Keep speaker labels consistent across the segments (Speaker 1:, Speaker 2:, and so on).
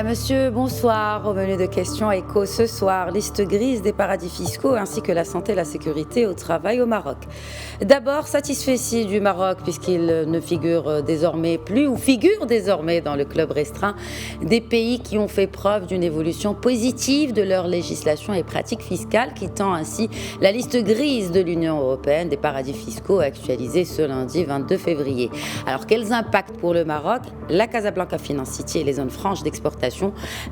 Speaker 1: Madame, Monsieur, bonsoir. Au menu de questions écho ce soir, liste grise des paradis fiscaux ainsi que la santé et la sécurité au travail au Maroc. D'abord, satisfait du Maroc puisqu'il ne figure désormais plus ou figure désormais dans le club restreint des pays qui ont fait preuve d'une évolution positive de leur législation et pratiques fiscales, quittant ainsi la liste grise de l'Union européenne des paradis fiscaux actualisée ce lundi 22 février. Alors, quels impacts pour le Maroc? La Casablanca Finance City et les zones franches d'exportation.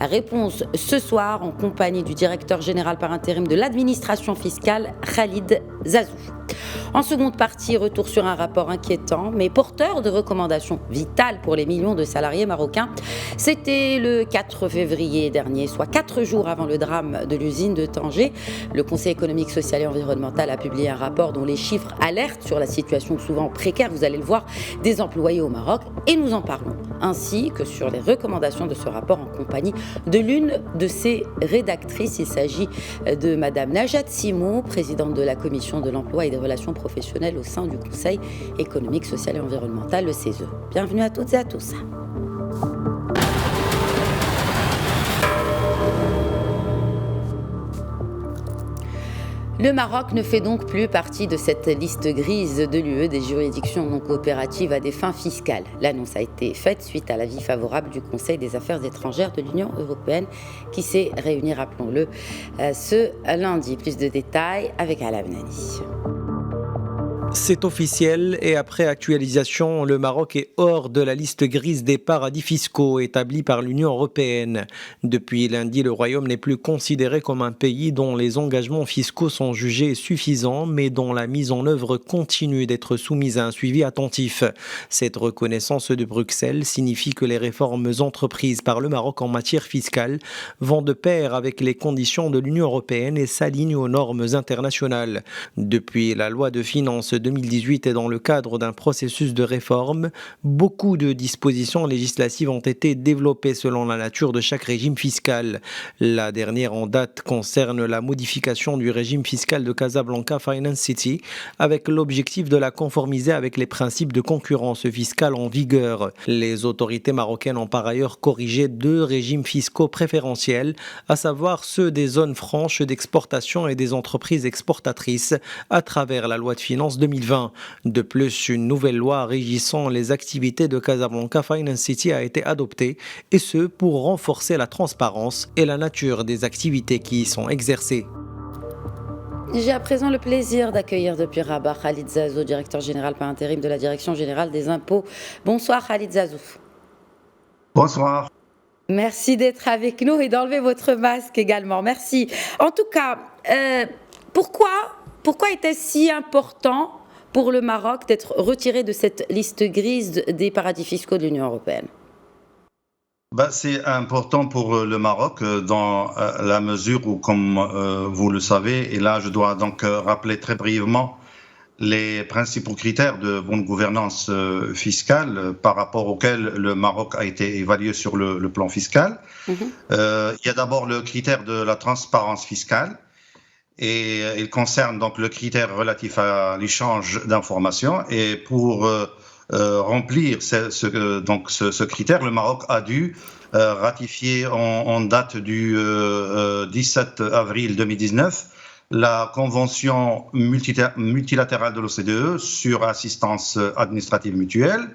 Speaker 1: Réponse ce soir en compagnie du directeur général par intérim de l'administration fiscale, Khalid Zazou. En seconde partie, retour sur un rapport inquiétant, mais porteur de recommandations vitales pour les millions de salariés marocains. C'était le 4 février dernier, soit 4 jours avant le drame de l'usine de Tanger. Le Conseil économique, social et environnemental a publié un rapport dont les chiffres alertent sur la situation souvent précaire, vous allez le voir, des employés au Maroc. Et nous en parlons, ainsi que sur les recommandations de ce rapport en compagnie de l'une de ses rédactrices. Il s'agit de Madame Najat Simou, présidente de la Commission de l'emploi et des relations professionnelles au sein du Conseil économique, social et environnemental, le CESE. Bienvenue à toutes et à tous. Le Maroc ne fait donc plus partie de cette liste grise de l'UE des juridictions non coopératives à des fins fiscales. L'annonce a été faite suite à l'avis favorable du Conseil des affaires étrangères de l'Union européenne qui s'est réuni, rappelons-le, ce lundi. Plus de détails avec Alain Benani.
Speaker 2: C'est officiel et après actualisation, le Maroc est hors de la liste grise des paradis fiscaux établie par l'Union européenne. Depuis lundi, le Royaume n'est plus considéré comme un pays dont les engagements fiscaux sont jugés suffisants, mais dont la mise en œuvre continue d'être soumise à un suivi attentif. Cette reconnaissance de Bruxelles signifie que les réformes entreprises par le Maroc en matière fiscale vont de pair avec les conditions de l'Union européenne et s'alignent aux normes internationales. Depuis la loi de finances 2018 et dans le cadre d'un processus de réforme, beaucoup de dispositions législatives ont été développées selon la nature de chaque régime fiscal. La dernière en date concerne la modification du régime fiscal de Casablanca Finance City avec l'objectif de la conformiser avec les principes de concurrence fiscale en vigueur. Les autorités marocaines ont par ailleurs corrigé 2 régimes fiscaux préférentiels, à savoir ceux des zones franches d'exportation et des entreprises exportatrices à travers la loi de finances 2020. De plus, une nouvelle loi régissant les activités de Casablanca Finance City a été adoptée, et ce pour renforcer la transparence et la nature des activités qui y sont exercées.
Speaker 1: J'ai à présent le plaisir d'accueillir depuis Rabat Khalid Zazou, directeur général par intérim de la Direction générale des impôts. Bonsoir Khalid Zazou.
Speaker 3: Bonsoir.
Speaker 1: Merci d'être avec nous et d'enlever votre masque également. Merci. En tout cas, pourquoi était-ce si important pour le Maroc d'être retiré de cette liste grise des paradis fiscaux de l'Union européenne?
Speaker 3: C'est important pour le Maroc dans la mesure où, comme vous le savez, et là je dois donc rappeler très brièvement les principaux critères de bonne gouvernance fiscale par rapport auxquels le Maroc a été évalué sur le plan fiscal. Il y a d'abord le critère de la transparence fiscale. Et il concerne donc le critère relatif à l'échange d'informations. Et pour remplir ce critère, le Maroc a dû ratifier en date du 17 avril 2019 la convention multilatérale de l'OCDE sur assistance administrative mutuelle.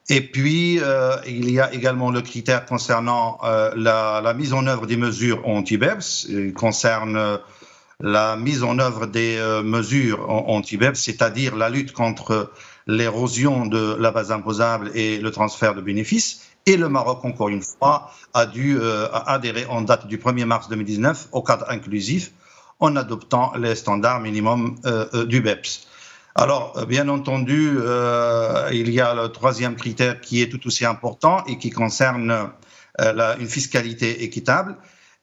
Speaker 3: Et puis, il y a également le critère concernant la mise en œuvre des mesures anti-BEPS. Il concerne la mise en œuvre des mesures anti-BEPS, c'est-à-dire la lutte contre l'érosion de la base imposable et le transfert de bénéfices. Et le Maroc, encore une fois, a dû adhérer en date du 1er mars 2019 au cadre inclusif en adoptant les standards minimums du BEPS. Alors, bien entendu, il y a le troisième critère qui est tout aussi important et qui concerne une fiscalité équitable.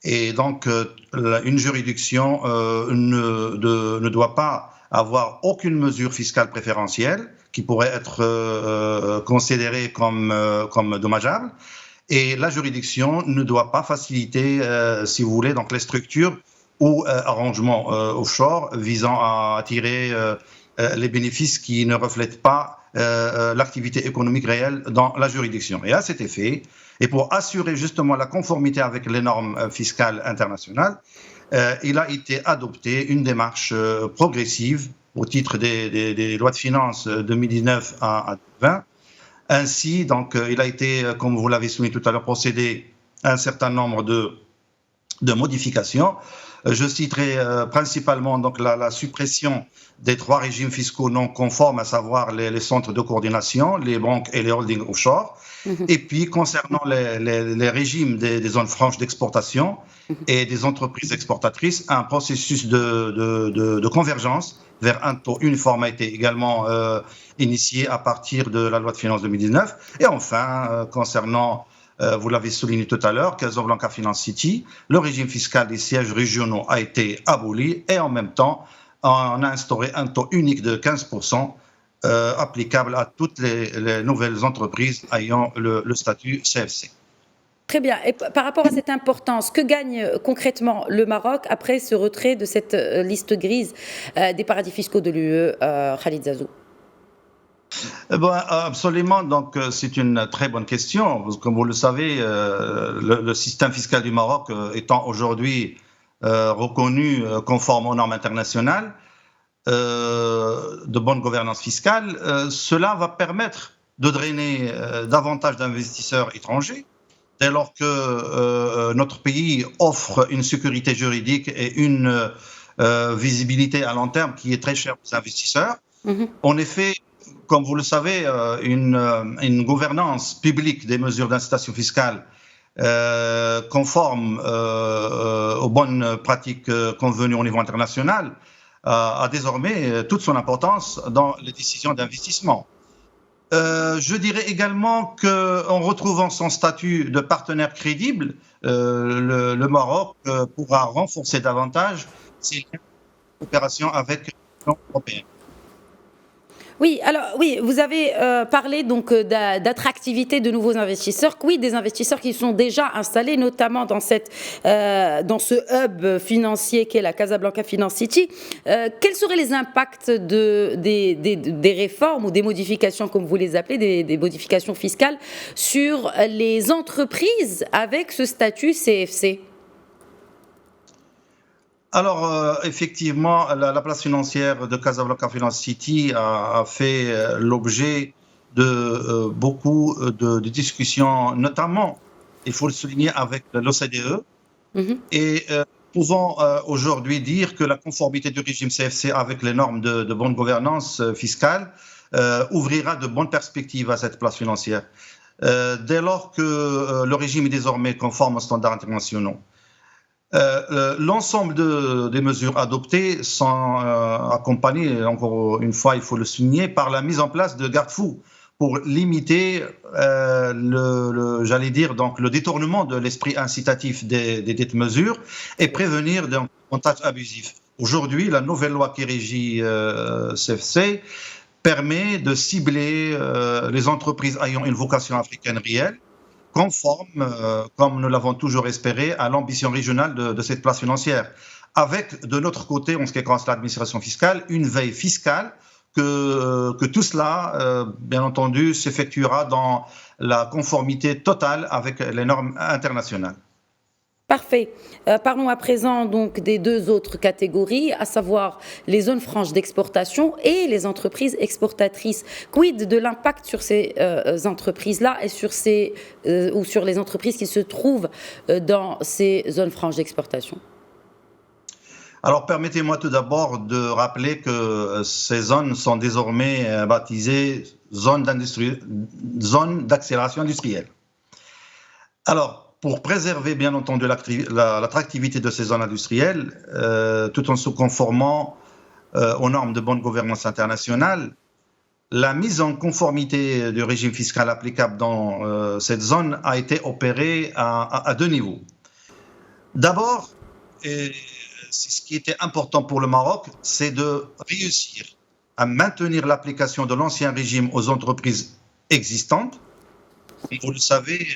Speaker 3: Et donc, une juridiction ne doit pas avoir aucune mesure fiscale préférentielle qui pourrait être considérée comme dommageable. Et la juridiction ne doit pas faciliter, si vous voulez, donc les structures ou arrangements offshore visant à attirer les bénéfices qui ne reflètent pas l'activité économique réelle dans la juridiction. Et à cet effet, et pour assurer justement la conformité avec les normes fiscales internationales, il a été adopté une démarche progressive au titre des lois de finances 2019 à 2020. Ainsi, donc, il a été, comme vous l'avez souligné tout à l'heure, procédé à un certain nombre de modifications. Je citerai principalement donc, la suppression des 3 régimes fiscaux non conformes, à savoir les centres de coordination, les banques et les holdings offshore. Et puis, concernant les régimes des zones franches d'exportation et des entreprises exportatrices, un processus de convergence vers un taux uniforme a été également initié à partir de la loi de finances 2019. Et enfin, concernant, vous l'avez souligné tout à l'heure, Casablanca Finance City, le régime fiscal des sièges régionaux a été aboli et en même temps, on a instauré un taux unique de 15% applicable à toutes les nouvelles entreprises ayant le statut CFC.
Speaker 1: Très bien. Et par rapport à cette importance, que gagne concrètement le Maroc après ce retrait de cette liste grise des paradis fiscaux de l'UE, Khalid Zazou?
Speaker 3: Absolument. Donc, c'est une très bonne question. Comme vous le savez, le système fiscal du Maroc étant aujourd'hui reconnu conforme aux normes internationales de bonne gouvernance fiscale, cela va permettre de drainer davantage d'investisseurs étrangers dès lors que notre pays offre une sécurité juridique et une visibilité à long terme qui est très chère aux investisseurs. En effet, comme vous le savez, une gouvernance publique des mesures d'incitation fiscale conforme aux bonnes pratiques convenues au niveau international a désormais toute son importance dans les décisions d'investissement. Je dirais également qu'en retrouvant son statut de partenaire crédible, le Maroc pourra renforcer davantage ses liens de coopération avec l'Union européenne.
Speaker 1: Oui, alors oui, vous avez parlé donc d'attractivité de nouveaux investisseurs. Oui, des investisseurs qui sont déjà installés, notamment dans ce hub financier qu'est la Casablanca Finance City. Quels seraient les impacts des réformes ou des modifications, comme vous les appelez, des modifications fiscales sur les entreprises avec ce statut CFC?
Speaker 3: Alors, effectivement, la place financière de Casablanca Finance City a fait l'objet de beaucoup de discussions, notamment, il faut le souligner, avec l'OCDE. Et pouvons aujourd'hui dire que la conformité du régime CFC avec les normes de bonne gouvernance fiscale ouvrira de bonnes perspectives à cette place financière, dès lors que le régime est désormais conforme aux standards internationaux. L'ensemble des mesures adoptées sont accompagnées, encore une fois, il faut le souligner, par la mise en place de garde-fous pour limiter le détournement de l'esprit incitatif des dites mesures et prévenir des montages abusifs. Aujourd'hui, la nouvelle loi qui régit CFC permet de cibler les entreprises ayant une vocation africaine réelle, conforme, comme nous l'avons toujours espéré, à l'ambition régionale de cette place financière. Avec, de notre côté, en ce qui concerne l'administration fiscale, une veille fiscale que tout cela, bien entendu, s'effectuera dans la conformité totale avec les normes internationales.
Speaker 1: Parfait. Parlons à présent donc des deux autres catégories, à savoir les zones franches d'exportation et les entreprises exportatrices. Quid de l'impact sur ces entreprises-là et sur les entreprises qui se trouvent dans ces zones franches d'exportation?
Speaker 3: Alors, permettez-moi tout d'abord de rappeler que ces zones sont désormais baptisées zones d'accélération industrielle. Alors, pour préserver, bien entendu, l'attractivité de ces zones industrielles, tout en se conformant aux normes de bonne gouvernance internationale, la mise en conformité du régime fiscal applicable dans cette zone a été opérée à deux niveaux. D'abord, et c'est ce qui était important pour le Maroc, c'est de réussir à maintenir l'application de l'ancien régime aux entreprises existantes. Comme vous le savez,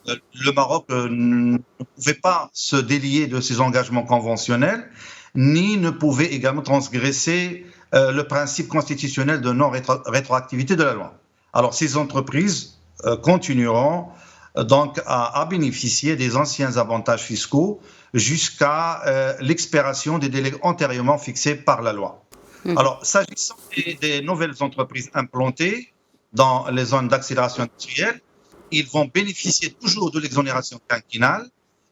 Speaker 3: le Maroc ne pouvait pas se délier de ses engagements conventionnels, ni ne pouvait également transgresser le principe constitutionnel de non-rétroactivité de la loi. Alors, ces entreprises continueront donc à bénéficier des anciens avantages fiscaux jusqu'à l'expiration des délais antérieurement fixés par la loi. Alors, s'agissant des nouvelles entreprises implantées dans les zones d'accélération industrielle, ils vont bénéficier toujours de l'exonération quinquennale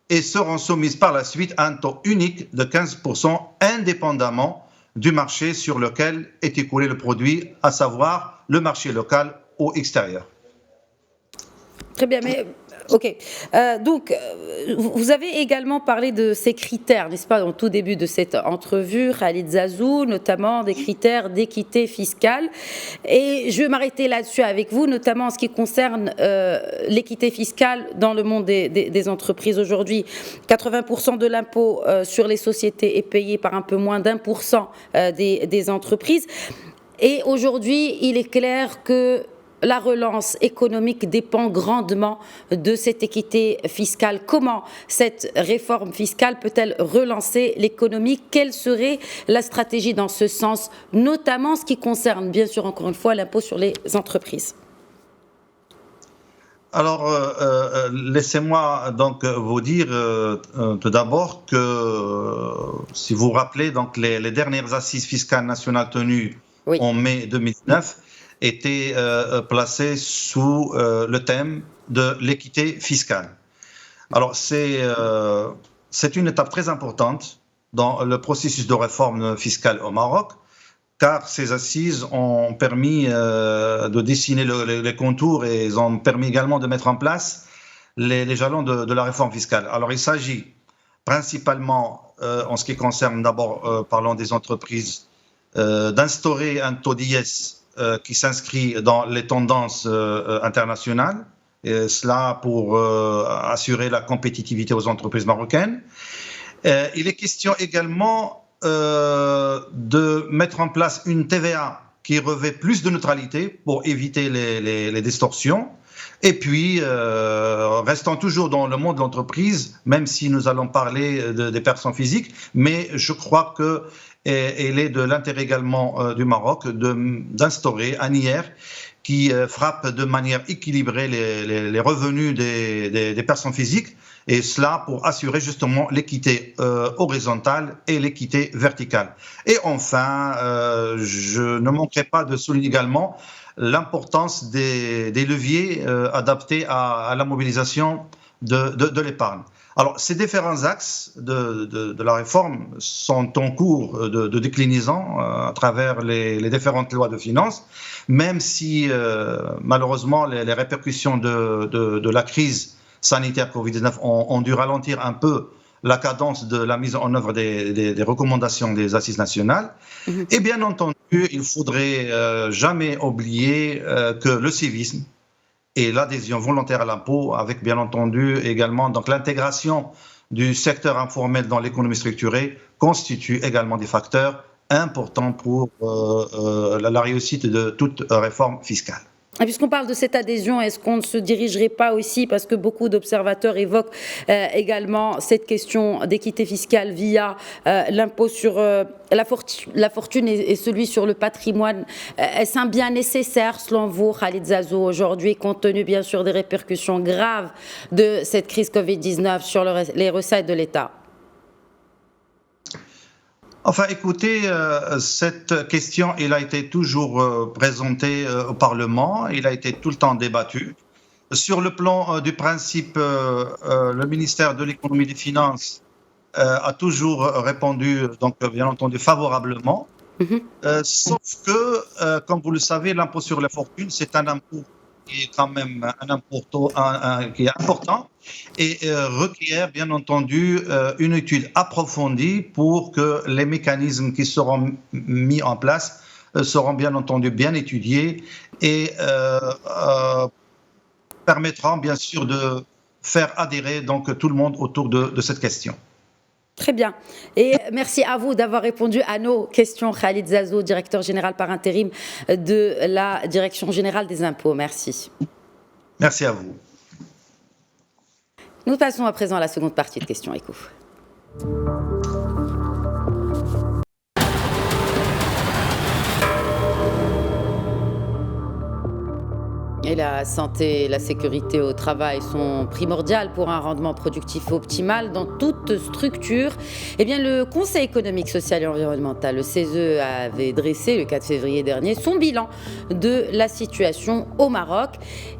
Speaker 3: et seront soumises par la suite à un taux unique de 15% indépendamment du marché sur lequel est écoulé le produit, à savoir le marché local ou extérieur.
Speaker 1: Très bien, mais ok. Donc, vous avez également parlé de ces critères, n'est-ce pas, au tout début de cette entrevue, Khalid Zazou, notamment des critères d'équité fiscale. Et je vais m'arrêter là-dessus avec vous, notamment en ce qui concerne l'équité fiscale dans le monde des entreprises aujourd'hui. 80% de l'impôt sur les sociétés est payé par un peu moins d'1% des entreprises. Et aujourd'hui, il est clair que la relance économique dépend grandement de cette équité fiscale. Comment cette réforme fiscale peut-elle relancer l'économie? Quelle serait la stratégie dans ce sens, notamment ce qui concerne, bien sûr, encore une fois, l'impôt sur les entreprises?
Speaker 3: Alors, laissez-moi donc vous dire tout d'abord que, si vous vous rappelez, donc les dernières assises fiscales nationales tenues en mai 2019, était placé sous le thème de l'équité fiscale. Alors, c'est une étape très importante dans le processus de réforme fiscale au Maroc, car ces assises ont permis de dessiner les contours et ils ont permis également de mettre en place les jalons de la réforme fiscale. Alors, il s'agit principalement, en ce qui concerne d'abord, parlons des entreprises, d'instaurer un taux d'IS qui s'inscrit dans les tendances internationales, et cela pour assurer la compétitivité aux entreprises marocaines. Il est question également de mettre en place une TVA qui revêt plus de neutralité pour éviter les distorsions. Et puis, restant toujours dans le monde de l'entreprise, même si nous allons parler des personnes physiques, mais je crois que il est de l'intérêt également du Maroc d'instaurer un IR qui frappe de manière équilibrée les revenus des personnes physiques, et cela pour assurer justement l'équité horizontale et l'équité verticale. Et enfin, je ne manquerai pas de souligner également l'importance des leviers adaptés à la mobilisation de l'épargne. Alors, ces différents axes de la réforme sont en cours de déclinaison à travers les différentes lois de finances, même si malheureusement les répercussions de la crise sanitaire Covid-19 ont dû ralentir un peu la cadence de la mise en œuvre des recommandations des assises nationales. Et bien entendu, il faudrait jamais oublier que le civisme et l'adhésion volontaire à l'impôt, avec bien entendu également donc l'intégration du secteur informel dans l'économie structurée, constituent également des facteurs importants pour la réussite de toute réforme fiscale.
Speaker 1: Et puisqu'on parle de cette adhésion, est-ce qu'on ne se dirigerait pas aussi, parce que beaucoup d'observateurs évoquent également cette question d'équité fiscale via l'impôt sur la fortune et celui sur le patrimoine. Est-ce un bien nécessaire selon vous, Khalid Zazou, aujourd'hui, compte tenu bien sûr des répercussions graves de cette crise Covid-19 sur les recettes de l'État?
Speaker 3: Enfin, écoutez, cette question, elle a été toujours présentée au Parlement, il a été tout le temps débattu. Sur le plan du principe, le ministère de l'économie et des finances a toujours répondu, donc bien entendu, favorablement. Sauf que, comme vous le savez, l'impôt sur la fortune, c'est un impôt qui est quand même un impôt qui est important et requiert bien entendu une étude approfondie pour que les mécanismes qui seront mis en place seront bien entendu bien étudiés et permettront bien sûr de faire adhérer donc tout le monde autour de cette question.
Speaker 1: Très bien. Et merci à vous d'avoir répondu à nos questions. Khalid Zazou, directeur général par intérim de la Direction générale des impôts. Merci.
Speaker 3: Merci à vous.
Speaker 1: Nous passons à présent à la seconde partie de Questions Éco. Et la santé et la sécurité au travail sont primordiales pour un rendement productif optimal dans toute structure. Eh bien, le Conseil économique, social et environnemental, le CESE, avait dressé le 4 février dernier son bilan de la situation au Maroc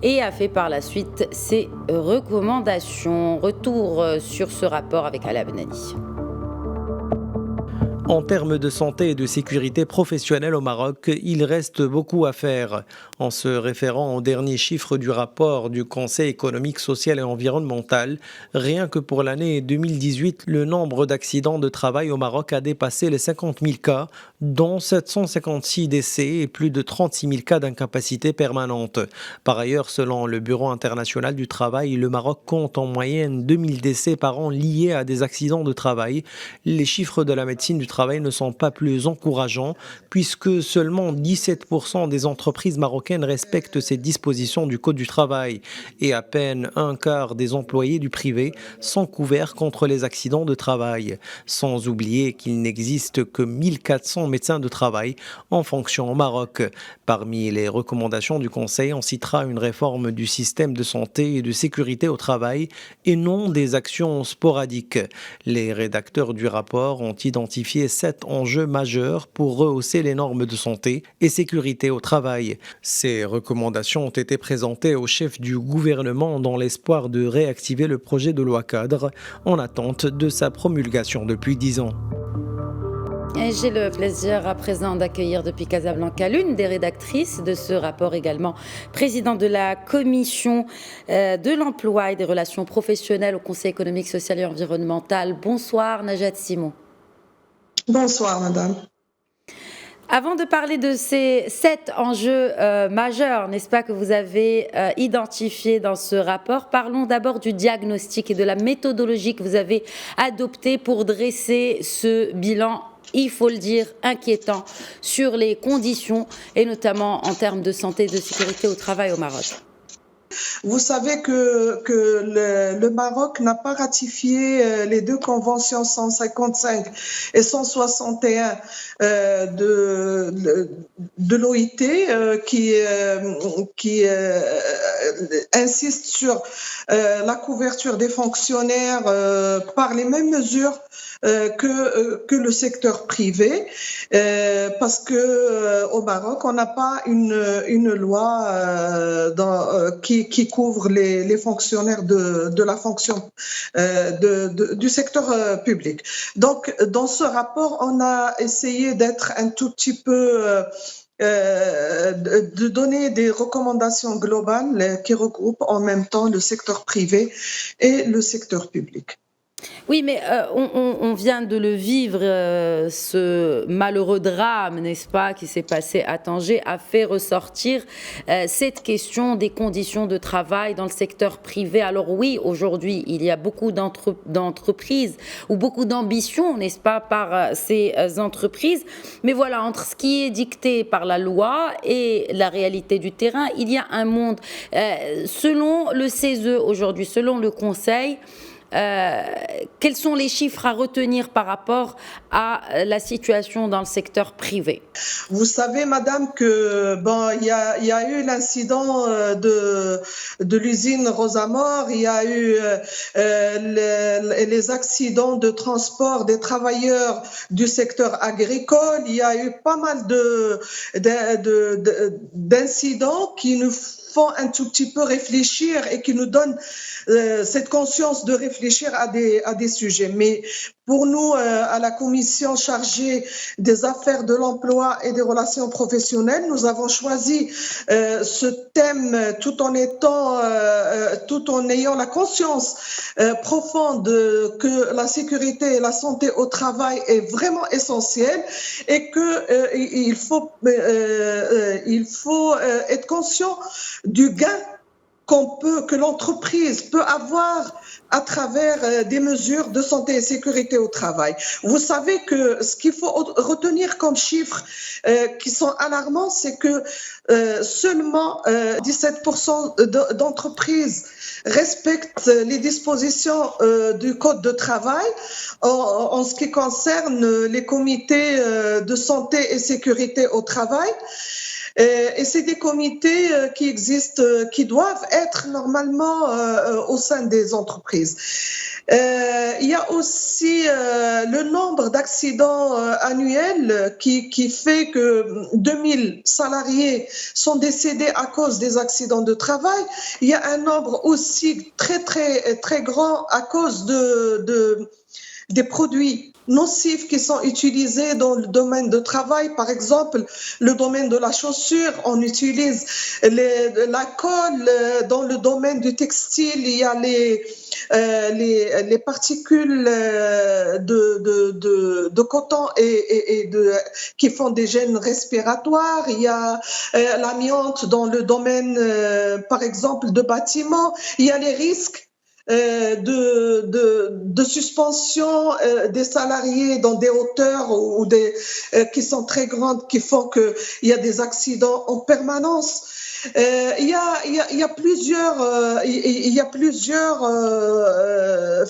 Speaker 1: et a fait par la suite ses recommandations. Retour sur ce rapport avec Ala Benani.
Speaker 2: En termes de santé et de sécurité professionnelle au Maroc, il reste beaucoup à faire. En se référant aux derniers chiffres du rapport du Conseil économique, social et environnemental, rien que pour l'année 2018, le nombre d'accidents de travail au Maroc a dépassé les 50 000 cas, dont 756 décès et plus de 36 000 cas d'incapacité permanente. Par ailleurs, selon le Bureau international du travail, le Maroc compte en moyenne 2000 décès par an liés à des accidents de travail. Les chiffres de la médecine du travail ne sont pas plus encourageants puisque seulement 17% des entreprises marocaines respectent ces dispositions du Code du travail et à peine un quart des employés du privé sont couverts contre les accidents de travail. Sans oublier qu'il n'existe que 1400 médecins de travail en fonction au Maroc. Parmi les recommandations du Conseil, on citera une réforme du système de santé et de sécurité au travail et non des actions sporadiques. Les rédacteurs du rapport ont identifié 7 enjeux majeurs pour rehausser les normes de santé et sécurité au travail. Ces recommandations ont été présentées au chef du gouvernement dans l'espoir de réactiver le projet de loi cadre en attente de sa promulgation depuis 10 ans.
Speaker 1: Et j'ai le plaisir à présent d'accueillir depuis Casablanca l'une des rédactrices de ce rapport, également présidente de la commission de l'emploi et des relations professionnelles au Conseil économique, social et environnemental. Bonsoir Najat Simon.
Speaker 4: Bonsoir madame.
Speaker 1: Avant de parler de ces 7 enjeux majeurs, n'est-ce pas, que vous avez identifiés dans ce rapport, parlons d'abord du diagnostic et de la méthodologie que vous avez adoptée pour dresser ce bilan, il faut le dire, inquiétant sur les conditions et notamment en termes de santé et de sécurité au travail au Maroc.
Speaker 4: Vous savez que le Maroc n'a pas ratifié les 2 conventions 155 et 161 de l'OIT qui insiste sur la couverture des fonctionnaires par les mêmes mesures que le secteur privé, parce que au Maroc on n'a pas une loi qui couvre les fonctionnaires de la fonction du secteur public. Donc dans ce rapport on a essayé d'être un tout petit peu de donner des recommandations globales qui regroupent en même temps le secteur privé et le secteur public.
Speaker 1: Oui, mais on vient de le vivre, ce malheureux drame, n'est-ce pas, qui s'est passé à Tanger, a fait ressortir cette question des conditions de travail dans le secteur privé. Alors oui, aujourd'hui, il y a beaucoup d'entreprises ou beaucoup d'ambitions, n'est-ce pas, par ces entreprises. Mais voilà, entre ce qui est dicté par la loi et la réalité du terrain, il y a un monde. Selon le CESE aujourd'hui, selon le Conseil, quels sont les chiffres à retenir par rapport à la situation dans le secteur privé?
Speaker 4: Vous savez, madame, que il y a eu l'incident de l'usine Rosamor, il y a eu les accidents de transport des travailleurs du secteur agricole, il y a eu pas mal d'incidents qui nous font un tout petit peu réfléchir et qui nous donnent cette conscience de réfléchir à des sujets. Mais pour nous, à la commission chargée des affaires de l'emploi et des relations professionnelles, nous avons choisi ce thème tout en ayant la conscience profonde que la sécurité et la santé au travail est vraiment essentielle et que il faut être conscient du gain que l'entreprise peut avoir à travers des mesures de santé et sécurité au travail. Vous savez que ce qu'il faut retenir comme chiffres qui sont alarmants, c'est que seulement 17% d'entreprises respectent les dispositions du Code de travail en ce qui concerne les comités de santé et sécurité au travail. Et c'est des comités qui existent, qui doivent être normalement au sein des entreprises. Il y a aussi le nombre d'accidents annuels qui fait que 2000 salariés sont décédés à cause des accidents de travail. Il y a un nombre aussi très grand à cause des produits nocifs qui sont utilisés dans le domaine de travail. Par exemple, le domaine de la chaussure, on utilise la colle. Dans le domaine du textile, il y a les particules de coton qui font des gènes respiratoires. Il y a l'amiante dans le domaine, par exemple, de bâtiments. Il y a les risques de suspension des salariés dans des hauteurs qui sont très grandes, qui font qu'il y a des accidents en permanence. Il y a plusieurs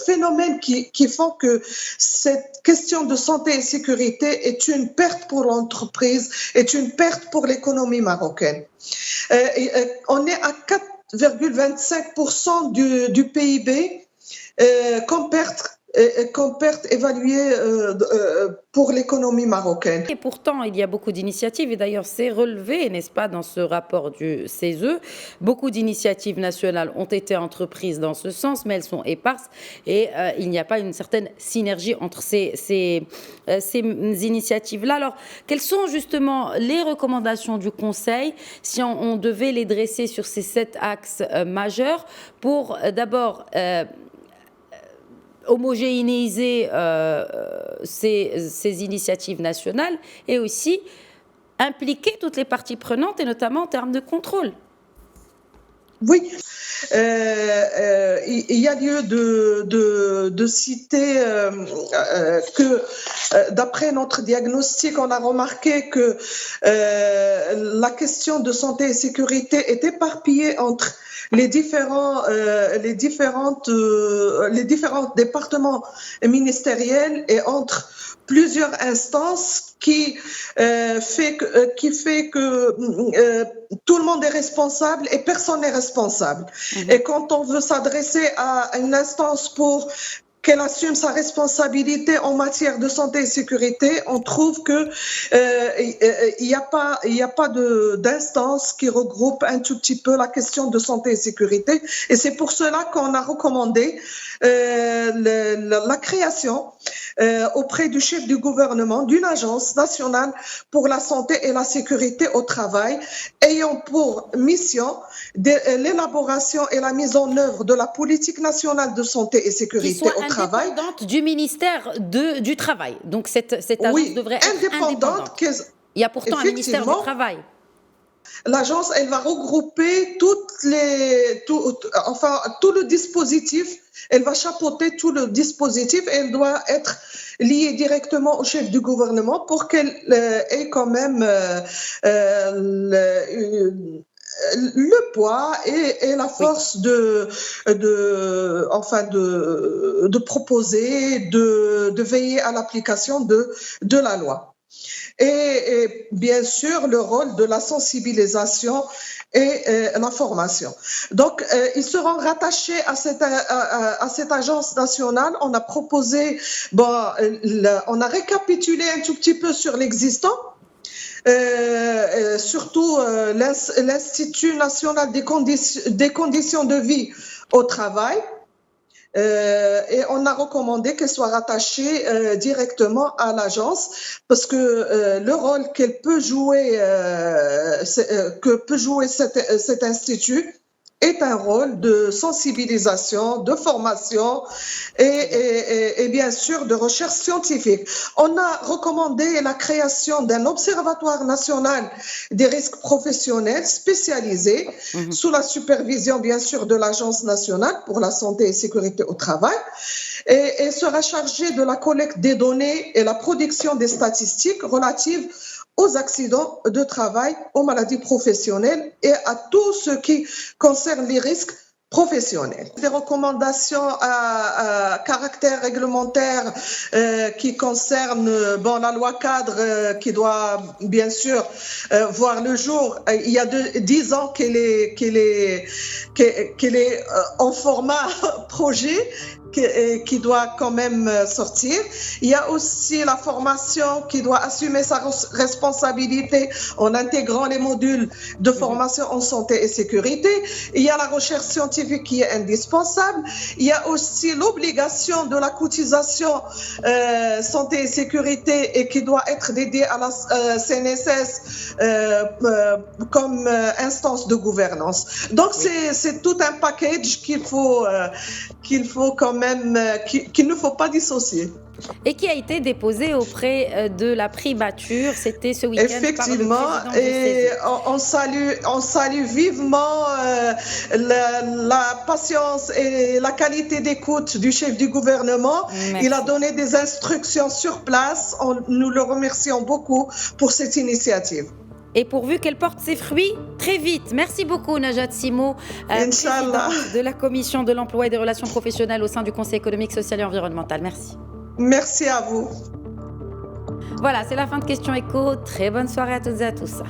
Speaker 4: phénomènes qui font que cette question de santé et sécurité est une perte pour l'entreprise, est une perte pour l'économie marocaine. On est à 4,25% du PIB comme perte évaluée pour l'économie marocaine.
Speaker 1: Et pourtant, il y a beaucoup d'initiatives, et d'ailleurs c'est relevé, n'est-ce pas, dans ce rapport du CESE. Beaucoup d'initiatives nationales ont été entreprises dans ce sens, mais elles sont éparses et il n'y a pas une certaine synergie entre ces initiatives-là. Alors, quelles sont justement les recommandations du Conseil si on devait les dresser sur ces 7 axes majeurs pour d'abord homogénéiser ces initiatives nationales et aussi impliquer toutes les parties prenantes et notamment en termes de contrôle?
Speaker 4: Oui, il y a lieu de citer que d'après notre diagnostic, on a remarqué que la question de santé et sécurité est éparpillée entre les différents départements ministériels et entre plusieurs instances qui fait que tout le monde est responsable et personne n'est responsable. Et quand on veut s'adresser à une instance pour qu'elle assume sa responsabilité en matière de santé et sécurité, on trouve que il y a pas d'instance qui regroupe un tout petit peu la question de santé et sécurité. Et c'est pour cela qu'on a recommandé la création auprès du chef du gouvernement d'une agence nationale pour la santé et la sécurité au travail, ayant pour mission l'élaboration et la mise en œuvre de la politique nationale de santé et sécurité au travail.
Speaker 1: Indépendante du ministère du Travail. Donc cette agence devrait être indépendante. Il y a pourtant un ministère du Travail.
Speaker 4: L'agence, elle va regrouper tout le dispositif. Elle va chapeauter tout le dispositif et elle doit être liée directement au chef du gouvernement pour qu'elle ait quand même le poids et la force de proposer, de veiller à l'application de la loi. Et bien sûr, le rôle de la sensibilisation et l'information. Donc, ils seront rattachés à cette agence nationale. On a proposé, on a récapitulé un tout petit peu sur l'existant. Surtout l'Institut national des conditions de vie au travail. Et on a recommandé qu'elle soit rattachée directement à l'agence parce que le rôle qu'elle peut jouer, cet institut est un rôle de sensibilisation, de formation et bien sûr de recherche scientifique. On a recommandé la création d'un observatoire national des risques professionnels spécialisé sous la supervision bien sûr de l'Agence nationale pour la santé et sécurité au travail et sera chargé de la collecte des données et la production des statistiques relatives aux accidents de travail, aux maladies professionnelles et à tout ce qui concerne les risques professionnels. Des recommandations à caractère réglementaire qui concernent la loi cadre qui doit bien sûr voir le jour. Il y a 10 ans qu'elle est en format projet qui doit quand même sortir. Il y a aussi la formation qui doit assumer sa responsabilité en intégrant les modules de formation en santé et sécurité. Il y a la recherche scientifique qui est indispensable. Il y a aussi l'obligation de la cotisation santé et sécurité et qui doit être dédiée à la CNSS comme instance de gouvernance. Donc c'est tout un package qu'il faut quand même qu'il ne faut pas dissocier.
Speaker 1: Et qui a été déposé auprès de la primature, c'était ce week-end.
Speaker 4: Effectivement, et on salue vivement la patience et la qualité d'écoute du chef du gouvernement. Merci. Il a donné des instructions sur place. Nous le remercions beaucoup pour cette initiative.
Speaker 1: Et pourvu qu'elle porte ses fruits très vite. Merci beaucoup, Najat Simo, présidente de la Commission de l'emploi et des relations professionnelles au sein du Conseil économique, social et environnemental. Merci.
Speaker 4: Merci à vous.
Speaker 1: Voilà, c'est la fin de Question Écho. Très bonne soirée à toutes et à tous.